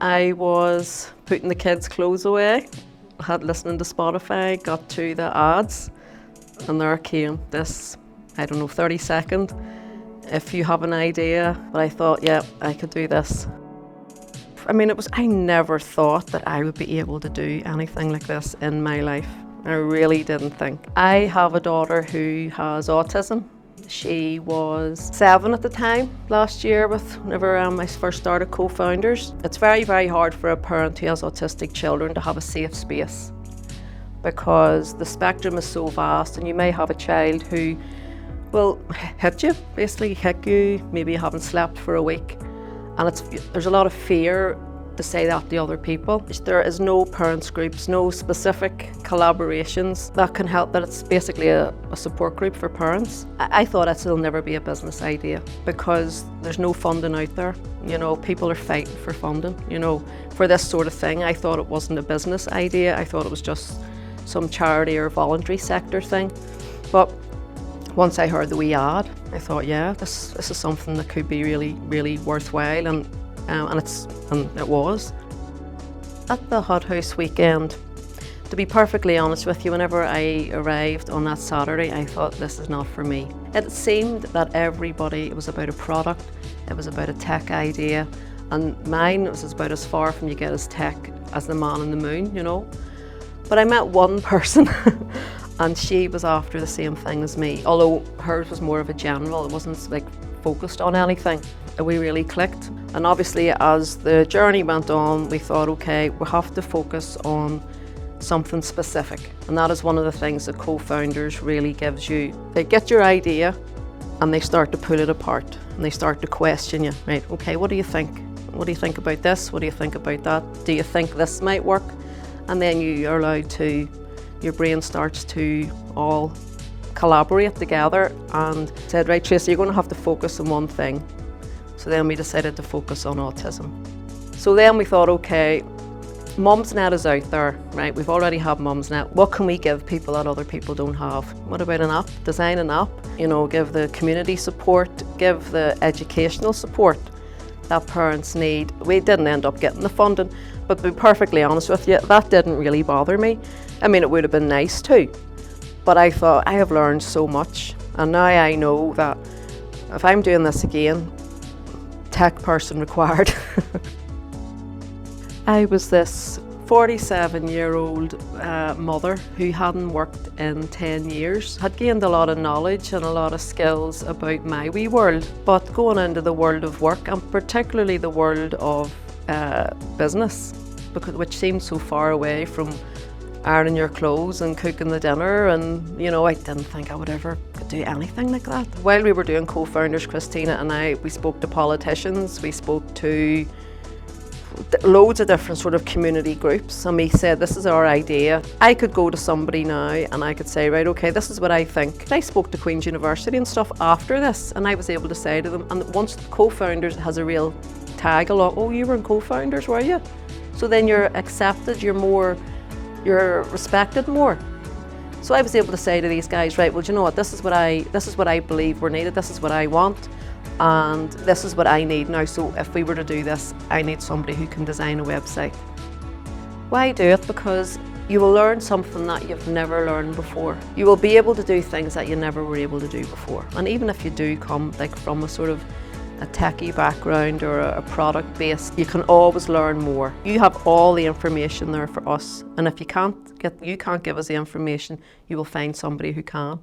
I was putting the kids' clothes away, had listening to Spotify, got to the ads, and there came this, 30-second. If you have an idea, but I thought, yeah, I could do this. I never thought that I would be able to do anything like this in my life. I really didn't think. I have a daughter who has autism. She was 7 at the time last year whenever I first started Co-Founders. It's very, very hard for a parent who has autistic children to have a safe space because the spectrum is so vast, and you may have a child who will hit you, basically hit you, maybe you haven't slept for a week, and there's a lot of fear to say that to other people. There is no parents groups, no specific collaborations that can help, that it's basically a support group for parents. I thought it'll never be a business idea because there's no funding out there. People are fighting for funding, for this sort of thing. I thought it wasn't a business idea. I thought it was just some charity or voluntary sector thing. But once I heard the wee ad, I thought, yeah, this is something that could be really, really worthwhile, and it was. At the Hot House weekend, to be perfectly honest with you, whenever I arrived on that Saturday, I thought, this is not for me. It seemed that it was about a product, it was about a tech idea, and mine was about as far from you get as tech as the man on the moon, But I met one person and she was after the same thing as me, although hers was more of a general, it wasn't focused on anything. We really clicked, and obviously as the journey went on, we thought, okay, we have to focus on something specific, and that is one of the things that Co-Founders really gives you. They get your idea and they start to pull it apart, and they start to question you, right? Okay, what do you think? What do you think about this? What do you think about that? Do you think this might work? And then you are allowed to, your brain starts to all collaborate together and said, right, Tracy, you're going to have to focus on one thing. So then we decided to focus on autism. So then we thought, okay, Mumsnet is out there, right? We've already had Mumsnet. What can we give people that other people don't have? What about an app? Design an app, give the community support, give the educational support that parents need. We didn't end up getting the funding, but to be perfectly honest with you, that didn't really bother me. It would have been nice too, but I thought, I have learned so much, and now I know that if I'm doing this again, tech person required. I was this 47-year-old mother who hadn't worked in 10 years, had gained a lot of knowledge and a lot of skills about my wee world, but going into the world of work, and particularly the world of business, which seemed so far away from ironing your clothes and cooking the dinner, and I didn't think I would ever do anything like that. While we were doing Co-Founders, Christina and I, we spoke to politicians, we spoke to loads of different sort of community groups, and we said, this is our idea. I could go to somebody now and I could say, right, okay, this is what I think. I spoke to Queen's University and stuff after this, and I was able to say to them, and once Co-Founders has a real tag along, oh, you were in Co-Founders, were you? So then you're accepted, you're respected more. So I was able to say to these guys, right, well, do you know what, this is what I believe we're needed, this is what I want, and this is what I need now. So if we were to do this, I need somebody who can design a website. Why do it? Because you will learn something that you've never learned before. You will be able to do things that you never were able to do before. And even if you do come from a sort of a techie background or a product base, you can always learn more. You have all the information there for us, and if you can't give us the information, you will find somebody who can.